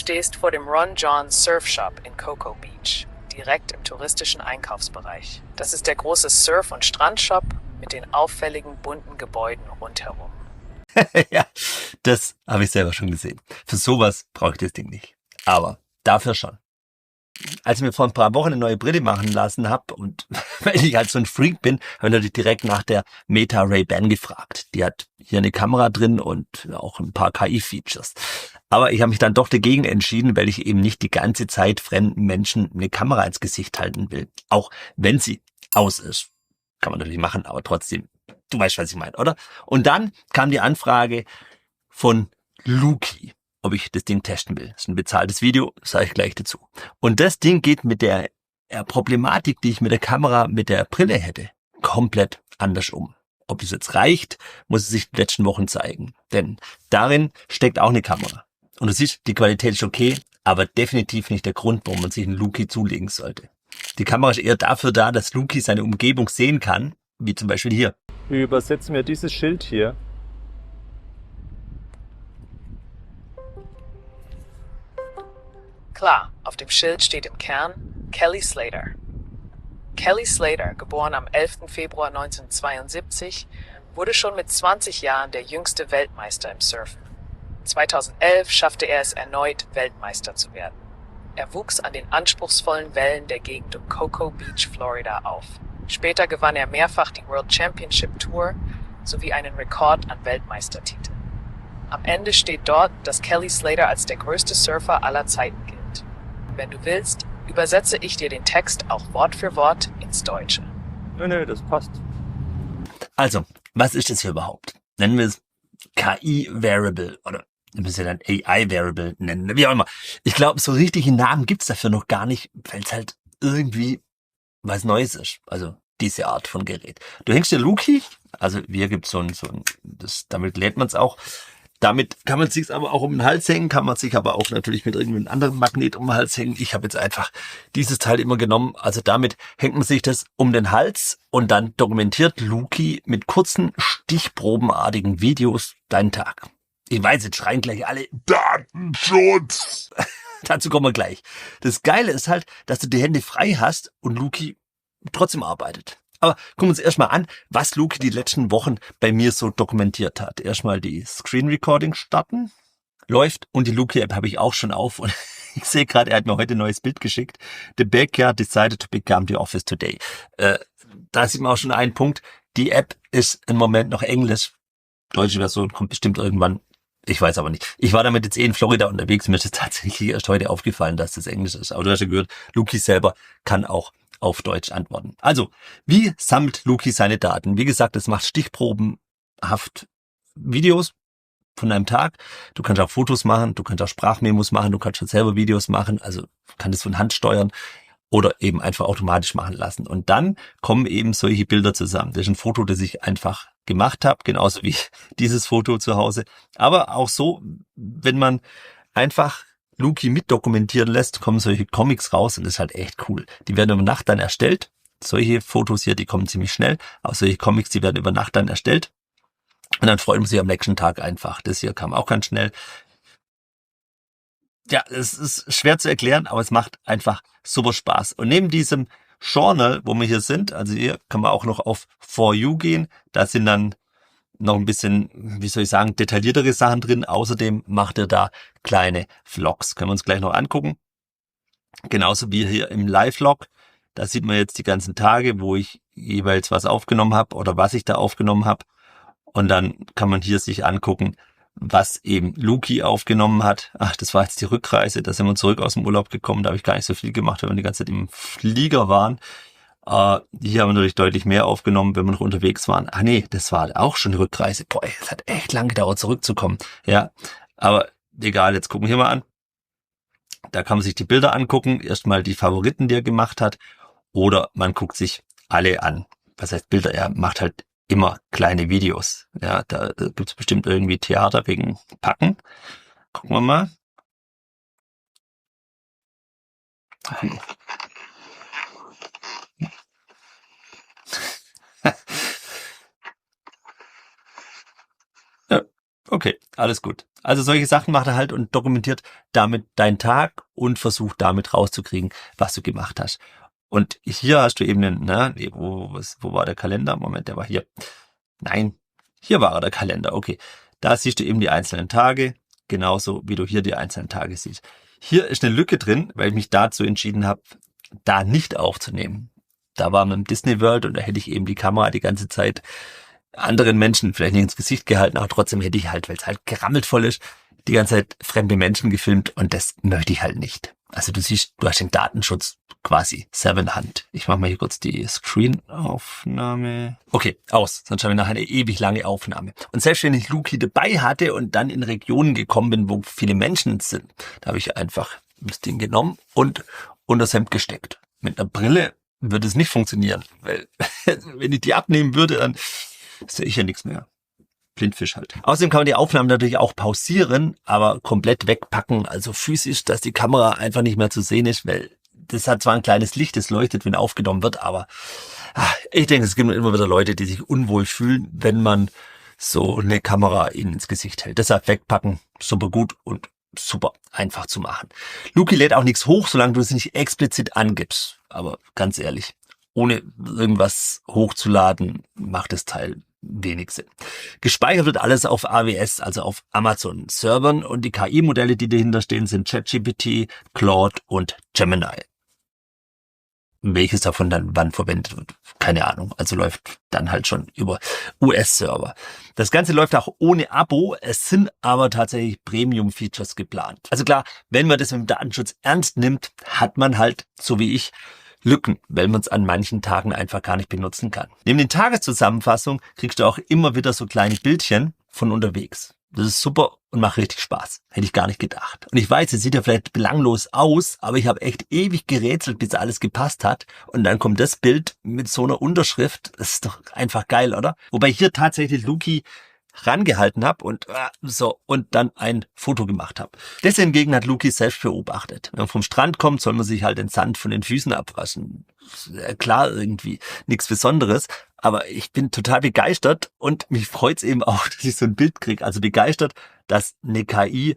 stehst vor dem Ron John Surf Shop in Cocoa Beach, direkt im touristischen Einkaufsbereich. Das ist der große Surf- und Strandshop mit den auffälligen bunten Gebäuden rundherum. Ja, das habe ich selber schon gesehen. Für sowas brauche ich das Ding nicht. Aber dafür schon. Als ich mir vor ein paar Wochen eine neue Brille machen lassen habe und weil ich halt so ein Freak bin, habe ich natürlich direkt nach der Meta Ray-Ban gefragt. Die hat hier eine Kamera drin und auch ein paar KI-Features. Aber ich habe mich dann doch dagegen entschieden, weil ich eben nicht die ganze Zeit fremden Menschen eine Kamera ins Gesicht halten will. Auch wenn sie aus ist. Kann man natürlich machen, aber trotzdem, du weißt, was ich meine, oder? Und dann kam die Anfrage von Luki, ob ich das Ding testen will. Das ist ein bezahltes Video, sage ich gleich dazu. Und das Ding geht mit der Problematik, die ich mit der Kamera, mit der Brille hätte, komplett anders um. Ob das jetzt reicht, muss es sich die letzten Wochen zeigen. Denn darin steckt auch eine Kamera. Und du siehst, die Qualität ist okay, aber definitiv nicht der Grund, warum man sich einen Luki zulegen sollte. Die Kamera ist eher dafür da, dass Luki seine Umgebung sehen kann, wie zum Beispiel hier. Wie übersetzen wir dieses Schild hier? Klar, auf dem Schild steht im Kern Kelly Slater. Kelly Slater, geboren am 11. Februar 1972, wurde schon mit 20 Jahren der jüngste Weltmeister im Surfen. 2011 schaffte er es erneut, Weltmeister zu werden. Er wuchs an den anspruchsvollen Wellen der Gegend um Cocoa Beach, Florida auf. Später gewann er mehrfach die World Championship Tour sowie einen Rekord an Weltmeistertiteln. Am Ende steht dort, dass Kelly Slater als der größte Surfer aller Zeiten gilt. Wenn du willst, übersetze ich dir den Text auch Wort für Wort ins Deutsche. Nö, das passt. Also, was ist das hier überhaupt? Nennen wir es KI-Variable oder wir müssen ja dann AI-Variable nennen, wie auch immer. Ich glaube, so richtige Namen gibt's dafür noch gar nicht, weil es halt irgendwie was Neues ist. Also diese Art von Gerät. Du hängst dir Luki, also hier gibt's damit lädt man es auch. Damit kann man sich aber auch um den Hals hängen, kann man sich aber auch natürlich mit irgendeinem anderen Magnet um den Hals hängen. Ich habe jetzt einfach dieses Teil immer genommen. Also damit hängt man sich das um den Hals und dann dokumentiert Luki mit kurzen, stichprobenartigen Videos deinen Tag. Ich weiß, jetzt schreien gleich alle Datenschutz. Dazu kommen wir gleich. Das Geile ist halt, dass du die Hände frei hast und Luki trotzdem arbeitet. Aber gucken wir uns erstmal an, was Luki die letzten Wochen bei mir so dokumentiert hat. Erstmal die Screen Recording starten. Läuft und die Luki-App habe ich auch schon auf. Und ich sehe gerade, er hat mir heute ein neues Bild geschickt. The Backyard decided to become the office today. Da sieht man auch schon einen Punkt. Die App ist im Moment noch Englisch. Deutsche Version kommt bestimmt irgendwann. Ich weiß aber nicht. Ich war damit jetzt in Florida unterwegs. Mir ist es tatsächlich erst heute aufgefallen, dass das Englisch ist. Aber du hast ja gehört, Luki selber kann auch auf Deutsch antworten. Also, wie sammelt Luki seine Daten? Wie gesagt, es macht stichprobenhaft Videos von einem Tag. Du kannst auch Fotos machen, du kannst auch Sprachmemos machen, du kannst schon selber Videos machen, also kann das von Hand steuern oder eben einfach automatisch machen lassen. Und dann kommen eben solche Bilder zusammen. Das ist ein Foto, das ich einfach gemacht habe, genauso wie dieses Foto zu Hause. Aber auch so, wenn man einfach Luki mitdokumentieren lässt, kommen solche Comics raus und das ist halt echt cool. Die werden über Nacht dann erstellt. Solche Fotos hier, die kommen ziemlich schnell. Aber solche Comics, die werden über Nacht dann erstellt. Und dann freut man sich am nächsten Tag einfach. Das hier kam auch ganz schnell. Ja, es ist schwer zu erklären, aber es macht einfach super Spaß. Und neben diesem Journal, wo wir hier sind, also hier kann man auch noch auf For You gehen. Da sind dann noch ein bisschen, wie soll ich sagen, detailliertere Sachen drin. Außerdem macht er da kleine Vlogs. Können wir uns gleich noch angucken. Genauso wie hier im Live-Log. Da sieht man jetzt die ganzen Tage, wo ich jeweils was aufgenommen habe oder was ich da aufgenommen habe. Und dann kann man hier sich angucken, was eben Luki aufgenommen hat. Ach, das war jetzt die Rückreise. Da sind wir zurück aus dem Urlaub gekommen. Da habe ich gar nicht so viel gemacht, weil wir die ganze Zeit im Flieger waren. Hier haben wir natürlich deutlich mehr aufgenommen, wenn wir noch unterwegs waren. Ach nee, das war auch schon eine Rückreise. Boah, es hat echt lange gedauert, zurückzukommen. Ja, aber egal, jetzt gucken wir hier mal an. Da kann man sich die Bilder angucken. Erstmal die Favoriten, die er gemacht hat. Oder man guckt sich alle an. Was heißt Bilder? Er macht halt immer kleine Videos. Ja, da gibt's bestimmt irgendwie Theater wegen Packen. Gucken wir mal. Ja, okay, Alles gut. Also solche Sachen macht er halt und dokumentiert damit deinen Tag und versucht damit rauszukriegen, was du gemacht hast. Und hier hast du eben wo war der Kalender? Moment, der war hier. Nein, hier war der Kalender. Okay, da siehst du eben die einzelnen Tage, genauso wie du hier die einzelnen Tage siehst. Hier ist eine Lücke drin, weil ich mich dazu entschieden habe, da nicht aufzunehmen. Da war man im Disney World und da hätte ich eben die Kamera die ganze Zeit anderen Menschen vielleicht nicht ins Gesicht gehalten, aber trotzdem hätte ich halt, weil es halt gerammelt voll ist, die ganze Zeit fremde Menschen gefilmt und das möchte ich halt nicht. Also du siehst, du hast den Datenschutz quasi selber in der Hand. Ich mache mal hier kurz die Screen-Aufnahme. Okay, aus, sonst haben wir nachher eine ewig lange Aufnahme. Und selbst wenn ich Luki dabei hatte und dann in Regionen gekommen bin, wo viele Menschen sind, da habe ich einfach das Ding genommen und unter das Hemd gesteckt. Mit einer Brille würde es nicht funktionieren, weil wenn ich die abnehmen würde, dann sehe ich ja nichts mehr. Blindfisch halt. Außerdem kann man die Aufnahmen natürlich auch pausieren, aber komplett wegpacken, also physisch, dass die Kamera einfach nicht mehr zu sehen ist, weil das hat zwar ein kleines Licht, das leuchtet, wenn aufgenommen wird, aber ich denke, es gibt immer wieder Leute, die sich unwohl fühlen, wenn man so eine Kamera ihnen ins Gesicht hält. Deshalb wegpacken, super gut und super einfach zu machen. Luki lädt auch nichts hoch, solange du es nicht explizit angibst. Aber ganz ehrlich, ohne irgendwas hochzuladen, macht das Teil wenig Sinn. Gespeichert wird alles auf AWS, also auf Amazon-Servern und die KI-Modelle, die dahinter stehen, sind ChatGPT, Claude und Gemini. Welches davon dann wann verwendet wird, keine Ahnung. Also läuft dann halt schon über US-Server. Das Ganze läuft auch ohne Abo. Es sind aber tatsächlich Premium-Features geplant. Also klar, wenn man das mit dem Datenschutz ernst nimmt, hat man halt, so wie ich, Lücken, weil man es an manchen Tagen einfach gar nicht benutzen kann. Neben den Tageszusammenfassungen kriegst du auch immer wieder so kleine Bildchen von unterwegs. Das ist super und macht richtig Spaß. Hätte ich gar nicht gedacht. Und ich weiß, es sieht ja vielleicht belanglos aus, aber ich habe echt ewig gerätselt, bis alles gepasst hat. Und dann kommt das Bild mit so einer Unterschrift. Das ist doch einfach geil, oder? Wobei ich hier tatsächlich Luki rangehalten habe und dann ein Foto gemacht habe. Das hingegen hat Luki selbst beobachtet. Wenn man vom Strand kommt, soll man sich halt den Sand von den Füßen abwaschen. Klar, irgendwie nichts Besonderes, aber ich bin total begeistert und mich freut's eben auch, dass ich so ein Bild kriege. Also begeistert, dass eine KI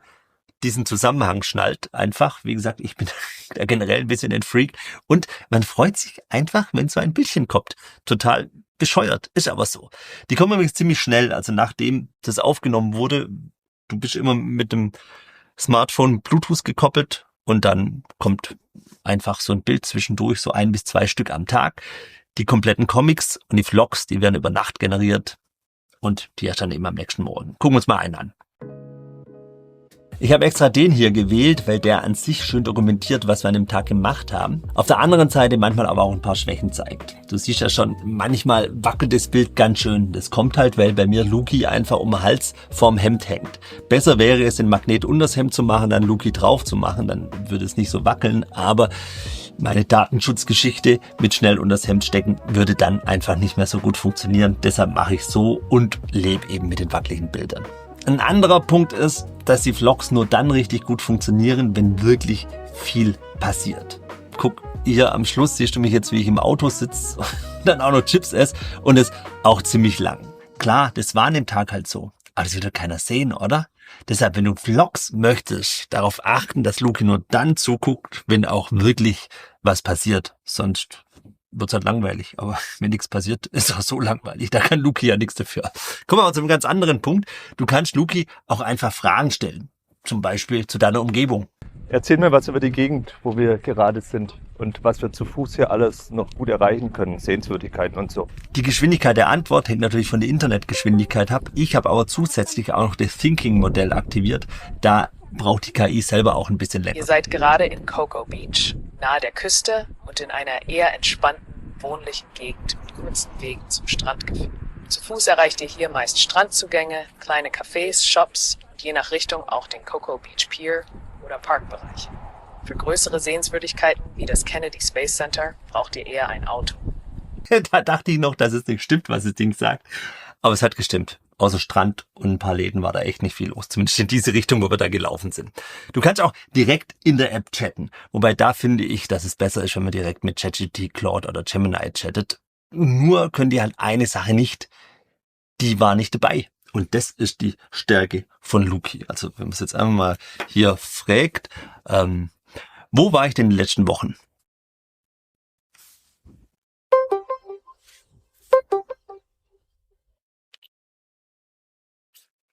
diesen Zusammenhang schnallt. Einfach, wie gesagt, ich bin da generell ein bisschen ein Freak und man freut sich einfach, wenn so ein Bildchen kommt. Total bescheuert, ist aber so. Die kommen übrigens ziemlich schnell, also nachdem das aufgenommen wurde, du bist immer mit dem Smartphone Bluetooth gekoppelt und dann kommt einfach so ein Bild zwischendurch, so 1 bis 2 Stück am Tag. Die kompletten Comics und die Vlogs, die werden über Nacht generiert und die erst dann eben am nächsten Morgen. Gucken wir uns mal einen an. Ich habe extra den hier gewählt, weil der an sich schön dokumentiert, was wir an dem Tag gemacht haben. Auf der anderen Seite manchmal aber auch ein paar Schwächen zeigt. Du siehst ja schon, manchmal wackelt das Bild ganz schön. Das kommt halt, weil bei mir Luki einfach um den Hals vorm Hemd hängt. Besser wäre es, den Magnet unter das Hemd zu machen, dann Luki drauf zu machen, dann würde es nicht so wackeln. Aber meine Datenschutzgeschichte mit schnell unter das Hemd stecken würde dann einfach nicht mehr so gut funktionieren. Deshalb mache ich so und lebe eben mit den wackeligen Bildern. Ein anderer Punkt ist, dass die Vlogs nur dann richtig gut funktionieren, wenn wirklich viel passiert. Guck, hier am Schluss siehst du mich jetzt, wie ich im Auto sitze und dann auch noch Chips esse und es auch ziemlich lang. Klar, das war an dem Tag halt so, aber das wird doch keiner sehen, oder? Deshalb, wenn du Vlogs möchtest, darauf achten, dass Luki nur dann zuguckt, wenn auch wirklich was passiert. Sonst wird's halt langweilig. Aber wenn nichts passiert, ist auch so langweilig. Da kann Luki ja nichts dafür. Kommen wir mal zu einem ganz anderen Punkt. Du kannst Luki auch einfach Fragen stellen. Zum Beispiel zu deiner Umgebung. Erzähl mir was über die Gegend, wo wir gerade sind und was wir zu Fuß hier alles noch gut erreichen können, Sehenswürdigkeiten und so. Die Geschwindigkeit der Antwort hängt natürlich von der Internetgeschwindigkeit ab. Ich habe aber zusätzlich auch noch das Thinking-Modell aktiviert. Da braucht die KI selber auch ein bisschen länger. Ihr seid gerade in Cocoa Beach, nahe der Küste und in einer eher entspannten, wohnlichen Gegend mit kurzen Wegen zum Strand geführt. Zu Fuß erreicht ihr hier meist Strandzugänge, kleine Cafés, Shops und je nach Richtung auch den Cocoa Beach Pier oder Parkbereich. Für größere Sehenswürdigkeiten wie das Kennedy Space Center braucht ihr eher ein Auto. Da dachte ich noch, dass es nicht stimmt, was das Ding sagt. Aber es hat gestimmt. Außer Strand und ein paar Läden war da echt nicht viel los. Zumindest in diese Richtung, wo wir da gelaufen sind. Du kannst auch direkt in der App chatten. Wobei da finde ich, dass es besser ist, wenn man direkt mit ChatGPT, Claude oder Gemini chattet. Nur können die halt eine Sache nicht. Die war nicht dabei. Und das ist die Stärke von Luki. Also wenn man es jetzt einfach mal hier fragt, wo war ich denn in den letzten Wochen?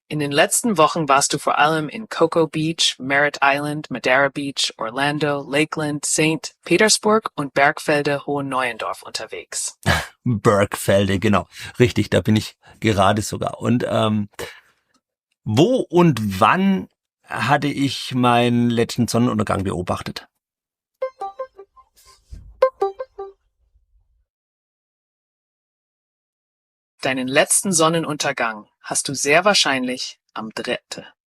In den letzten Wochen warst du vor allem in Cocoa Beach, Merritt Island, Madeira Beach, Orlando, Lakeland, St. Petersburg und Bergfelde Hohenneuendorf unterwegs. Bergfelde, genau. Richtig, da bin ich gerade sogar. Und wo und wann hatte ich meinen letzten Sonnenuntergang beobachtet? Deinen letzten Sonnenuntergang hast du sehr wahrscheinlich am 3.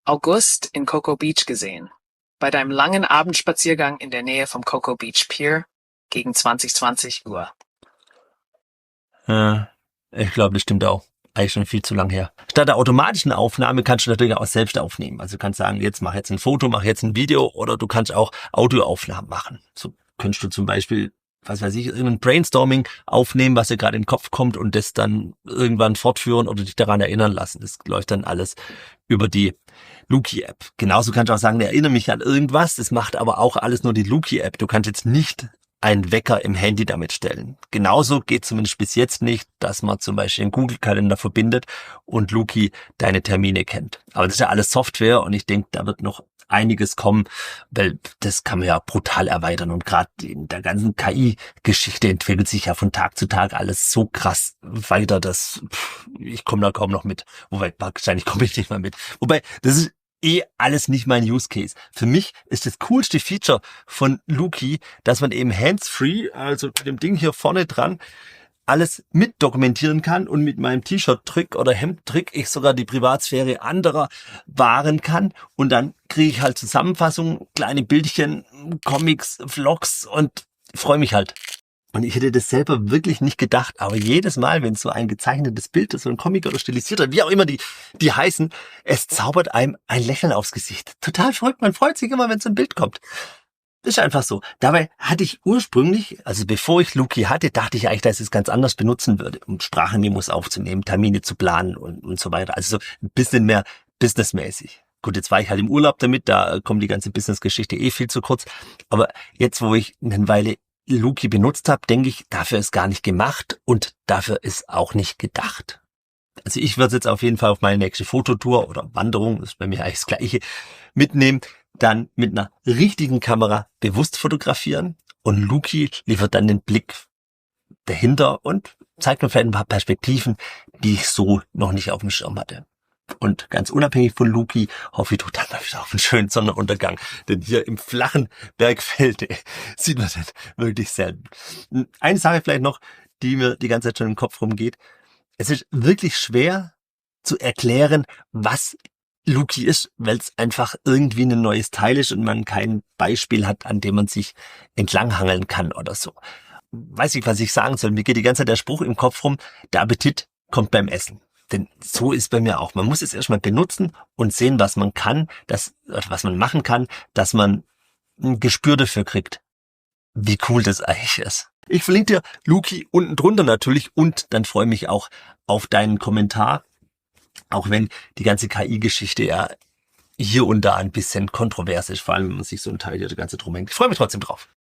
August in Cocoa Beach gesehen. Bei deinem langen Abendspaziergang in der Nähe vom Cocoa Beach Pier gegen 20 Uhr. Ich glaube, das stimmt auch. Eigentlich schon viel zu lang her. Statt der automatischen Aufnahme kannst du natürlich auch selbst aufnehmen. Also du kannst sagen, jetzt mach jetzt ein Foto, mach jetzt ein Video, oder du kannst auch Audioaufnahmen machen. So könntest du zum Beispiel, was weiß ich, irgendein Brainstorming aufnehmen, was dir gerade in den Kopf kommt, und das dann irgendwann fortführen oder dich daran erinnern lassen. Das läuft dann alles über die Luki-App. Genauso kannst du auch sagen, erinnere mich an irgendwas. Das macht aber auch alles nur die Luki-App. Du kannst jetzt nicht einen Wecker im Handy damit stellen. Genauso geht zumindest bis jetzt nicht, dass man zum Beispiel den Google-Kalender verbindet und Luki deine Termine kennt. Aber das ist ja alles Software, und ich denke, da wird noch einiges kommen, weil das kann man ja brutal erweitern, und gerade in der ganzen KI-Geschichte entwickelt sich ja von Tag zu Tag alles so krass weiter, dass ich komme da kaum noch mit. Wobei, wahrscheinlich komme ich nicht mal mit. Wobei, das ist alles nicht mein Use Case. Für mich ist das coolste Feature von Luki, dass man eben hands-free, also mit dem Ding hier vorne dran, alles mit dokumentieren kann, und mit meinem T-Shirt-Trick oder Hemd-Trick ich sogar die Privatsphäre anderer wahren kann, und dann kriege ich halt Zusammenfassungen, kleine Bildchen, Comics, Vlogs, und freue mich halt. Und ich hätte das selber wirklich nicht gedacht, aber jedes Mal, wenn so ein gezeichnetes Bild ist, so ein Comic oder stilisierter, wie auch immer die heißen, es zaubert einem ein Lächeln aufs Gesicht. Total verrückt, man freut sich immer, wenn so ein Bild kommt. Ist einfach so. Dabei hatte ich ursprünglich, also bevor ich Luki hatte, dachte ich eigentlich, dass ich es ganz anders benutzen würde, um Sprachmemos aufzunehmen, Termine zu planen und so weiter. Also so ein bisschen mehr businessmäßig. Gut, jetzt war ich halt im Urlaub damit, da kommt die ganze Business-Geschichte viel zu kurz. Aber jetzt, wo ich eine Weile Luki benutzt habe, denke ich, dafür ist gar nicht gemacht, und dafür ist auch nicht gedacht. Also ich würde es jetzt auf jeden Fall auf meine nächste Fototour oder Wanderung, das ist bei mir eigentlich das Gleiche, mitnehmen, dann mit einer richtigen Kamera bewusst fotografieren, und Luki liefert dann den Blick dahinter und zeigt mir vielleicht ein paar Perspektiven, die ich so noch nicht auf dem Schirm hatte. Und ganz unabhängig von Luki hoffe ich total mal wieder auf einen schönen Sonnenuntergang. Denn hier im flachen Bergfelde sieht man das wirklich selten. Eine Sache vielleicht noch, die mir die ganze Zeit schon im Kopf rumgeht. Es ist wirklich schwer zu erklären, was Luki ist, weil es einfach irgendwie ein neues Teil ist und man kein Beispiel hat, an dem man sich entlanghangeln kann oder so. Weiß ich, was ich sagen soll. Mir geht die ganze Zeit der Spruch im Kopf rum, der Appetit kommt beim Essen. Denn so ist bei mir auch. Man muss es erstmal benutzen und sehen, was man kann, was man machen kann, dass man ein Gespür dafür kriegt, wie cool das eigentlich ist. Ich verlinke dir Luki unten drunter natürlich, und dann freue ich mich auch auf deinen Kommentar, auch wenn die ganze KI-Geschichte ja hier und da ein bisschen kontrovers ist, vor allem wenn man sich so ein Teil hier die ganze drum hängt. Ich freue mich trotzdem drauf.